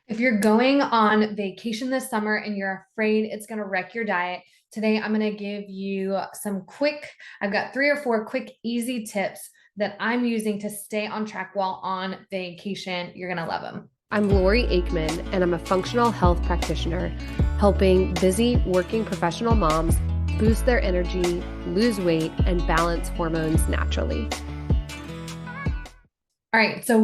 If you're going on vacation this summer and you're afraid it's going to wreck your diet, today I'm going to give you I've got 3 or 4 quick, easy tips that I'm using to stay on track while on vacation. You're going to love them. I'm Lori Aikman, and I'm a functional health practitioner helping busy working professional moms boost their energy, lose weight, and balance hormones naturally. All right, so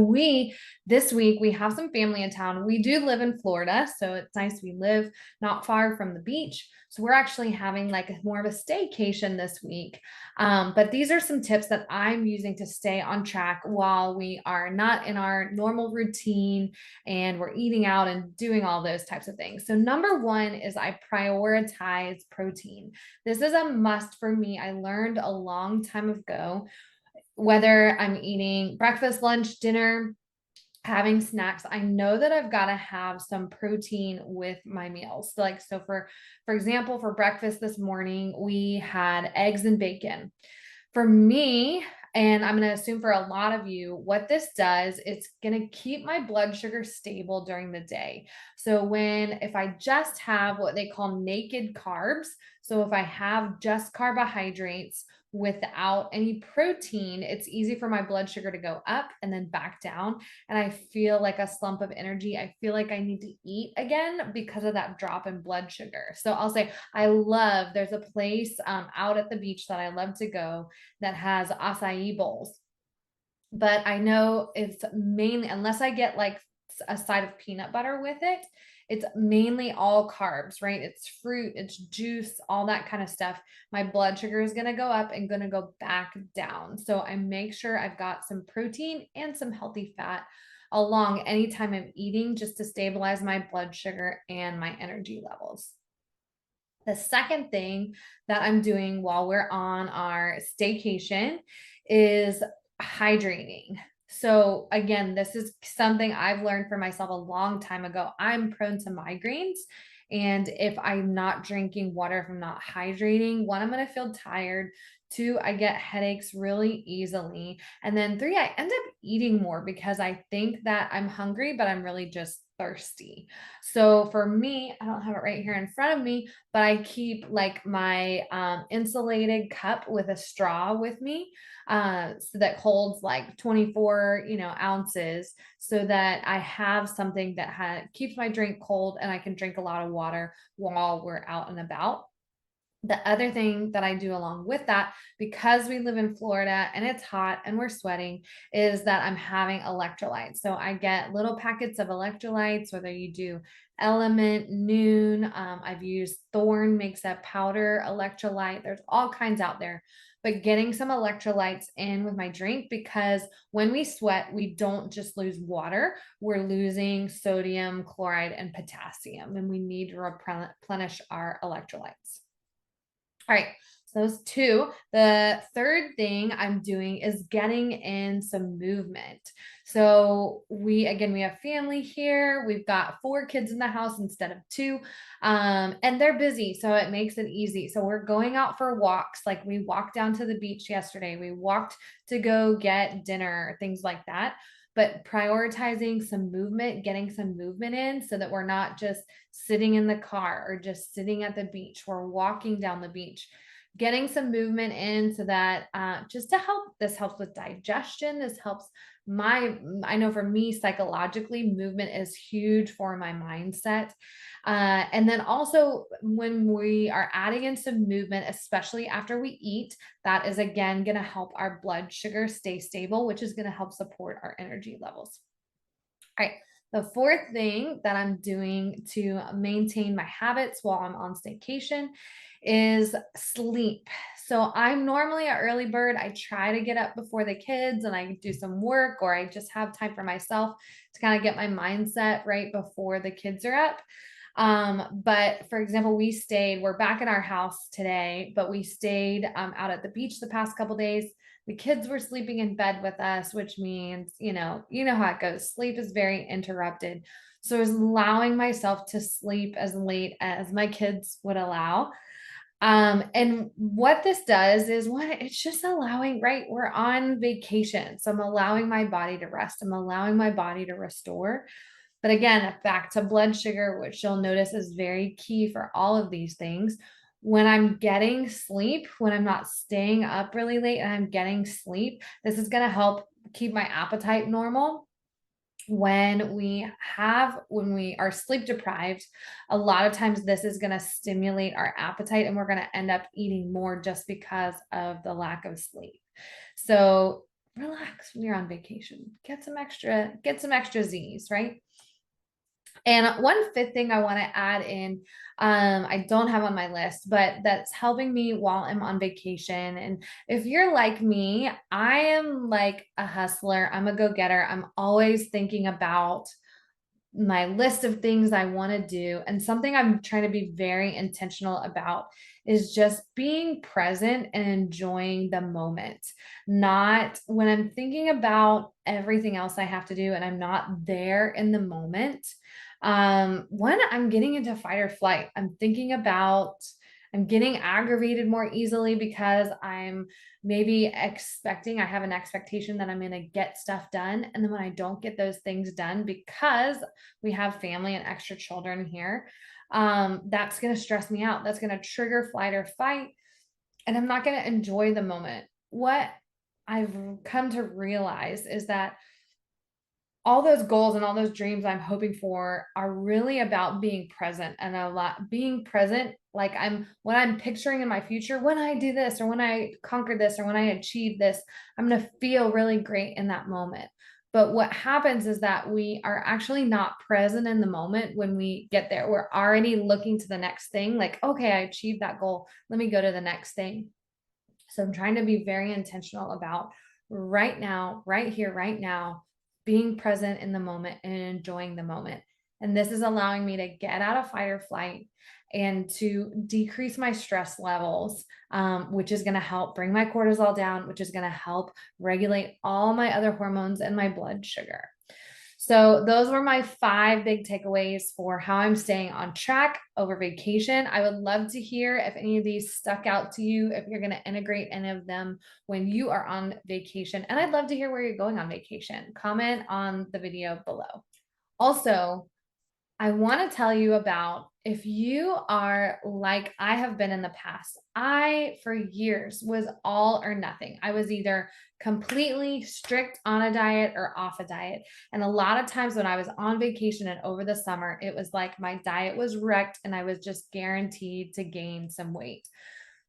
this week we have some family in town. We do live in Florida, so it's nice. We live not far from the beach, so we're actually having like more of a staycation this week. But these are some tips that I'm using to stay on track while we are not in our normal routine and we're eating out and doing all those types of things. So number one is I prioritize protein. This is a must for me. I learned a long time ago whether I'm eating breakfast, lunch, dinner, having snacks, I know that I've got to have some protein with my meals. So for example, for breakfast this morning, we had eggs and bacon. For me, and I'm going to assume for a lot of you, what this does, it's going to keep my blood sugar stable during the day. So if I just have what they call naked carbs, so if I have just carbohydrates without any protein, it's easy for my blood sugar to go up and then back down. And I feel like a slump of energy. I feel like I need to eat again because of that drop in blood sugar. So I'll say, there's a place out at the beach that I love to go that has acai bowls. But I know it's mainly, unless I get like a side of peanut butter with it, it's mainly all carbs, right? It's fruit, it's juice, all that kind of stuff. My blood sugar is going to go up and going to go back down. So I make sure I've got some protein and some healthy fat along anytime I'm eating just to stabilize my blood sugar and my energy levels. The second thing that I'm doing while we're on our staycation is hydrating. So again, this is something I've learned for myself a long time ago. I'm prone to migraines. And if I'm not drinking water, if I'm not hydrating, one, I'm going to feel tired. Two, I get headaches really easily. And then three, I end up eating more because I think that I'm hungry, but I'm really just thirsty. So for me, I don't have it right here in front of me, but I keep like my insulated cup with a straw with me, so that holds like 24, ounces, so that I have something that keeps my drink cold and I can drink a lot of water while we're out and about. The other thing that I do along with that, because we live in Florida and it's hot and we're sweating, is that I'm having electrolytes. So I get little packets of electrolytes, whether you do Element, Noon, I've used Thorn makes a powder electrolyte. There's all kinds out there, but getting some electrolytes in with my drink, because when we sweat, we don't just lose water, we're losing sodium, chloride, and potassium, and we need to replenish our electrolytes. All right, so those two. The third thing I'm doing is getting in some movement. So we have family here. We've got 4 kids in the house instead of 2. And they're busy, so it makes it easy. So we're going out for walks. Like we walked down to the beach yesterday. We walked to go get dinner, things like that. But prioritizing some movement, getting some movement in so that we're not just sitting in the car or just sitting at the beach. We're walking down the beach, getting some movement in so that this helps with digestion. This helps I know for me, psychologically, movement is huge for my mindset. And then also when we are adding in some movement, especially after we eat, that is again going to help our blood sugar stay stable, which is going to help support our energy levels. All right. The fourth thing that I'm doing to maintain my habits while I'm on staycation is sleep. So I'm normally an early bird. I try to get up before the kids and I do some work, or I just have time for myself to kind of get my mindset right before the kids are up. But for example, we're back in our house today, but we stayed out at the beach the past couple days. The kids were sleeping in bed with us, which means, you know how it goes. Sleep is very interrupted. So I was allowing myself to sleep as late as my kids would allow. And what this does is it's just allowing, right? We're on vacation. So I'm allowing my body to rest. I'm allowing my body to restore. But again, back to blood sugar, which you'll notice is very key for all of these things. When I'm getting sleep, when I'm not staying up really late and I'm getting sleep, this is going to help keep my appetite normal. When we are sleep deprived, a lot of times this is going to stimulate our appetite and we're going to end up eating more just because of the lack of sleep. So relax when you're on vacation. Get some extra Z's, right? And one fifth thing I want to add in, I don't have on my list, but that's helping me while I'm on vacation. And if you're like me, I am like a hustler. I'm a go-getter. I'm always thinking about my list of things I want to do. And something I'm trying to be very intentional about is just being present and enjoying the moment. Not when I'm thinking about everything else I have to do and I'm not there in the moment. When I'm getting into fight or flight, I'm getting aggravated more easily because I'm maybe I have an expectation that I'm going to get stuff done. And then when I don't get those things done because we have family and extra children here, that's going to stress me out. That's going to trigger flight or fight. And I'm not going to enjoy the moment. What I've come to realize is that all those goals and all those dreams I'm hoping for are really about being present and being present. Like when I'm picturing in my future, when I do this or when I conquer this or when I achieve this, I'm going to feel really great in that moment. But what happens is that we are actually not present in the moment when we get there. We're already looking to the next thing. Like, okay, I achieved that goal. Let me go to the next thing. So I'm trying to be very intentional about right now, right here, right now, being present in the moment and enjoying the moment. And this is allowing me to get out of fight or flight and to decrease my stress levels, which is going to help bring my cortisol down, which is going to help regulate all my other hormones and my blood sugar. So those were my 5 big takeaways for how I'm staying on track over vacation. I would love to hear if any of these stuck out to you, if you're going to integrate any of them when you are on vacation. And I'd love to hear where you're going on vacation. Comment on the video below. Also, I want to tell you about if you are like I have been in the past. I, for years, was all or nothing. I was either completely strict on a diet or off a diet. And a lot of times when I was on vacation and over the summer, it was like my diet was wrecked and I was just guaranteed to gain some weight.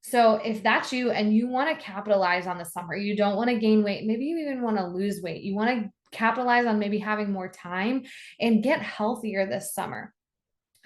So if that's you and you want to capitalize on the summer, you don't want to gain weight, maybe you even want to lose weight, you want to capitalize on maybe having more time and get healthier this summer.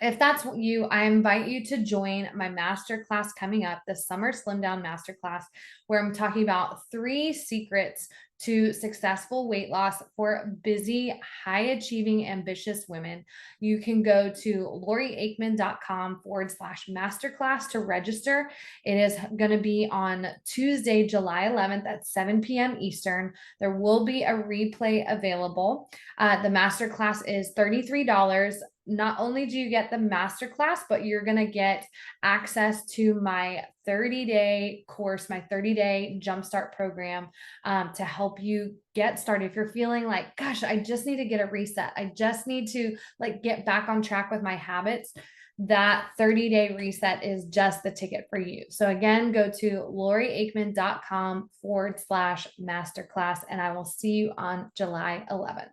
If that's you, I invite you to join my masterclass coming up, the Summer Slim Down Masterclass, where I'm talking about 3 secrets to successful weight loss for busy, high achieving, ambitious women. You can go to laurieaikman.com/masterclass to register. It is going to be on Tuesday, July 11th at 7 p.m. Eastern. There will be a replay available. The masterclass is $33. Not only do you get the masterclass, but you're going to get access to my 30-day course, my 30-day jumpstart program, to help you get started. If you're feeling like, gosh, I just need to get a reset. I just need to get back on track with my habits. That 30-day reset is just the ticket for you. So again, go to laurieaikman.com/masterclass, and I will see you on July 11th.